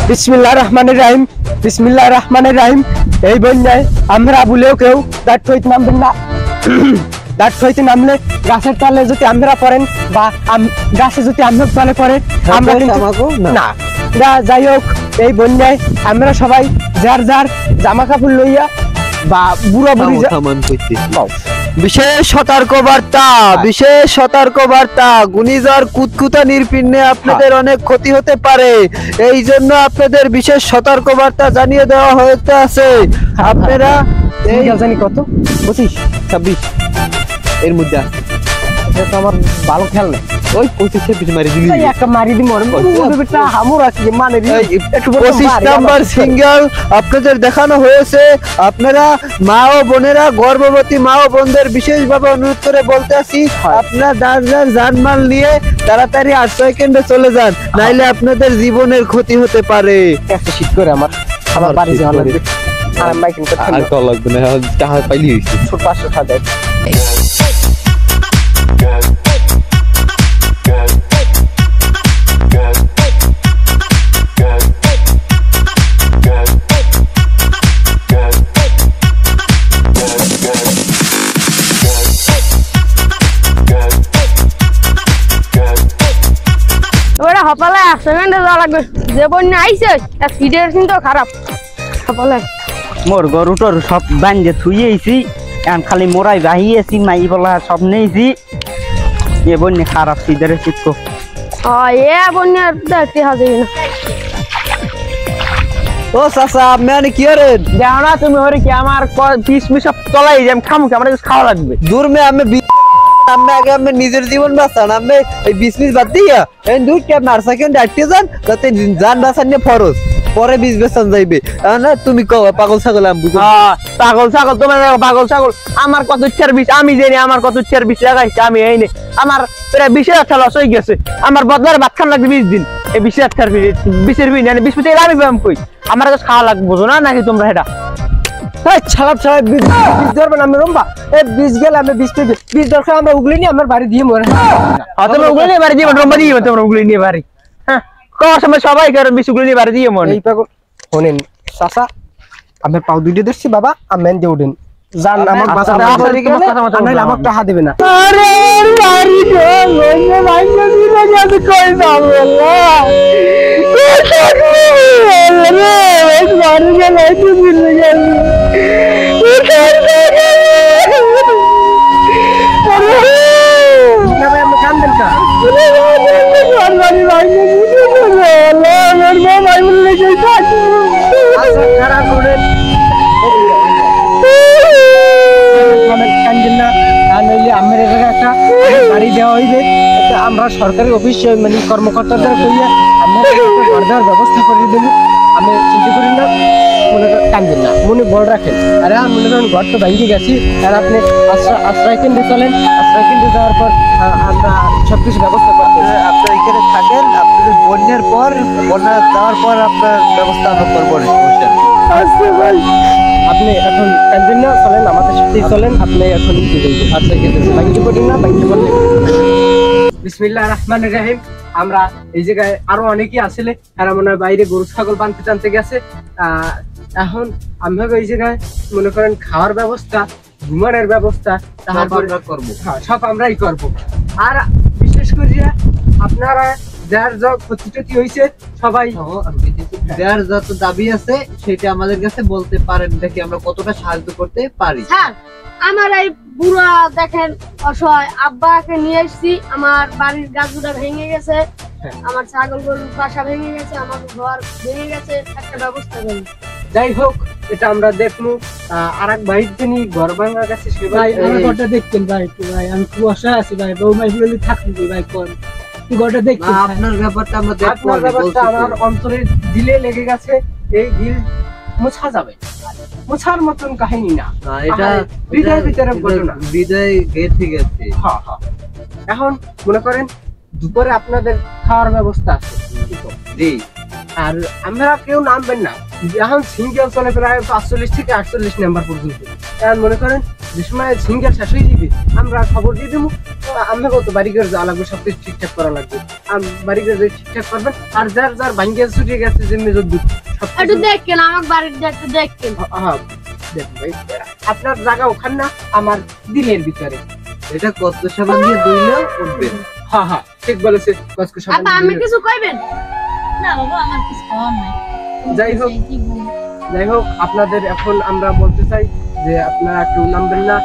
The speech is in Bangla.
বিসমিল্লাহির রহমানির রহিম। বিসমিল্লাহির রহমানির রহিম। এই বন্যায় আমরা বলেও কেউ দাঁড় হইতে নামবেন না। দাঁড় হইতে নামলে গাছের তলে যদি আমরা পড়েন বা গাছে যদি আমরা তলে পড়ে আমরা কিন্তু না। যাই হোক, এই বন্যায় আমরা সবাই যার যার জামা কাপড় লইয়া বা বুড়া বুড়ি বিশেষ সতর্কবার্তা, বিশেষ সতর্কবার্তা। ঘূর্ণিঝড় কুতকুতা নির্বিঘ্নে আপনাদের অনেক ক্ষতি হতে পারে, এই জন্য আপনাদের বিশেষ সতর্কবার্তা জানিয়ে দেওয়া হতে আছে। আপনারা এই জানি কত 25 26 এর মধ্যে আছে, এটা তো আমার ভালো খেয়াল নেই। ওই 25 মারি দিলি, একটা মারি দি মরে বেটা হামুর আছে মানে 25 নাম্বার সিঙ্গেল আপনাদের দেখানো হয়েছে। আপনারা মা ও বোনেরা, গর্ভবতী মা ও বোনদের বিশেষভাবে অনুরোধ করে বলতে আছি, আপনারা যার জানমাল নিয়ে তাড়াতাড়ি আশ্রয় কেন্দ্রে চলে যান, নাইলে আপনাদের জীবনের ক্ষতি হতে পারে। একটা শীত করে আমার বাড়ি যাওয়া লাগবে। আর মাইক কিনতে আর কল লাগবে না, টাকা পাইলি হইছে 500 টাকা দেয়। সকালে সেকেন্ডে যাওয়া লাগবে, যে বন্যা আইছে সিটের কিন্তু খারাপ। সকালে মোর গরুটোর সব বান্ধে থুইয়েছি, এখন খালি মোরাই বাহিয়েছি, মাই বলা সব নেইছি। এ বন্যা খারাপ, সিটের চিত্ত এ বন্যার দেখতে হবে না। ও চাচা আপনি কি করেন? দেখো না তুমি ওরে কি আমার পিস সব তলাই যাম, খামু কি আমার খাওয়া লাগবে। দূর মে আমি আগে আমি নিজের জীবন বাঁচান, আমি এই বিজনেস বাদ দিয়া এই দুই কে মার সেকেন্ড আটকে যান, তাতে জান বাঁচান নিয়ে ফরজ, পরে বিজ বেচান যাইবে না। তুমি কও পাগল ছাগল আমি পাগল ছাগল, তোমার পাগল ছাগল। আমার কত ইচ্ছার বিষ আমি জানি, আমার কত ইচ্ছার বিষ লাগাইছে আমি এই নে। আমার প্রায় 20,000 লস হয়ে গেছে, আমার বদলার ভাত খান লাগবে 20 দিন। এই 20,000 বিষের বিষ মানে 20 পিঠে আমি ব্যায়াম কই, আমার কাছে খাওয়া লাগবে, বুঝো না নাকি তোমরা? এটা বীজ গেলে আমি বীজ দরকার আমরা উগলি নিয়ে আমার বাড়ি দিয়ে মরে উগলি নিয়ে বাড়ি দিয়ে রম্বা দিয়ে তোমরা উগলি নিয়ে বাড়ি। হ্যাঁ, কর সময় সবাই কারণ বিষ উগলি নিয়ে বাড়ি দিয়ে মনে। এই পাগল শোনেন চাচা, আমি পাও দুইটা ধরছি বাবা, আমি দিয়ে উঠেন জান আমার বাসা আমার টাকা দেবে না। আরে বাড়ি কই আমরা সরকারি অফিস মানে কর্মকর্তাদের কইয়া আমরা ঘর দেওয়ার ব্যবস্থা করে দেব। আমি চিন্তা করি না, মনে কান্দেন না, মনে বড় রাখেন। আরে মনে করেন ঘর তো ভেঙে গেছি, আর আপনি আশ্রয় কেন্দ্রে চলেন, আশ্রয় কেন্দ্রে যাওয়ার পর আমরা সবকিছু ব্যবস্থা করবো। আপনার এখানে থাকেন, আপনাদের বন্যার পর, বন্যা দেওয়ার পর আপনার ব্যবস্থা আমরা করবো। আপনি এখন কান্দেন না, চলেন আমাদের সাথেই চলেন। আপনি এখন আশ্রয় কেন্দ্রে ভাঙতে পড়েন না, ভাঙতে পড়লে বিসমিল্লাহির রহমানির রহিম। আমরা এই জায়গায় আরো অনেকেই আসলে এরা মনে হয় বাইরে গরু ছাগল বানতে টানতে গেছে। এখন আমরা এই জায়গায় মনে করেন খাওয়ার ব্যবস্থা, ঘুমানোর ব্যবস্থা সব আমরাই করব। আর বিশেষ করে আপনারা যার যা ক্ষতি হয়েছে সবাই যার যত দাবি আছে সেটা আমাদের কাছে বলতে পারেন, দেখি আমরা কতটা সাহায্য করতে পারি। স্যার, আমার এই বুড়া দেখেন অসহায়, আব্বাকে নিয়ে এসেছি, আমার বাড়ির গাছগুলো ভেঙে গেছে, আমার ছাগল গরুর বাসা ভেঙে গেছে, আমার ঘর ভেঙে গেছে, একটা ব্যবস্থা করুন। যাই হোক, এটা আমরা দেখবো। আর এক ভাই তিনি ঘর ভাঙা গেছে, সে ভাই আমার ঘরটা দেখতেন ভাই। ভাই আমি খুব অসহায় আছি ভাই, বউ মাই বলে থাকুন ভাই, কোন ঘরটা দেখতেন। আপনার ব্যাপারটা আমরা দেখব, আপনার ব্যাপারটা আমার অন্তরে দিলে লেগে গেছে। এই দিল মোছা যাবে, মোছার মতন কাহিনী না, এটা হৃদয়ের ভিতরে ঘটনা, হৃদয় গেঁথে গেছে। এখন মনে করেন দুপুরে আপনাদের খাওয়ার ব্যবস্থা আছে জি, আর আমরা কেউ নামবেন না। এখন সিঙ্গেল চলে প্রায় 45 থেকে 48 নাম্বার পর্যন্ত। এখন মনে করেন যে সময় সিঙ্গেল শেষ হয়ে যাবে আমরা খবর দিয়ে দেবো, আমরা কত বাড়ি করে যাওয়া লাগবে, সবকিছু ঠিকঠাক করা লাগবে। বাড়িতে যে ঠিকঠাক করবেন আর যার যার ভাঙ্গে ছুটে গেছে জমি জমি একটু দেখেন আমার বাড়িটা একটু দেখেন। হ্যাঁ দেখুন ভাই, আপনার জায়গা ওখানে না আমার দিলের ভিতরে। এটা কত সাবান দিয়ে ধুইলে উঠবে? হ্যাঁ হ্যাঁ ঠিক বলেছে কসকো সাবান আপা আমি দিলের। কিছু কইবেন? না বাবা আমার কিছু খাওয়ার নাই। যাই হোক কি বলবো? যাই হোক আপনাদের এখন আমরা বলতে চাই যে আপনারা কেউ নামবেন না,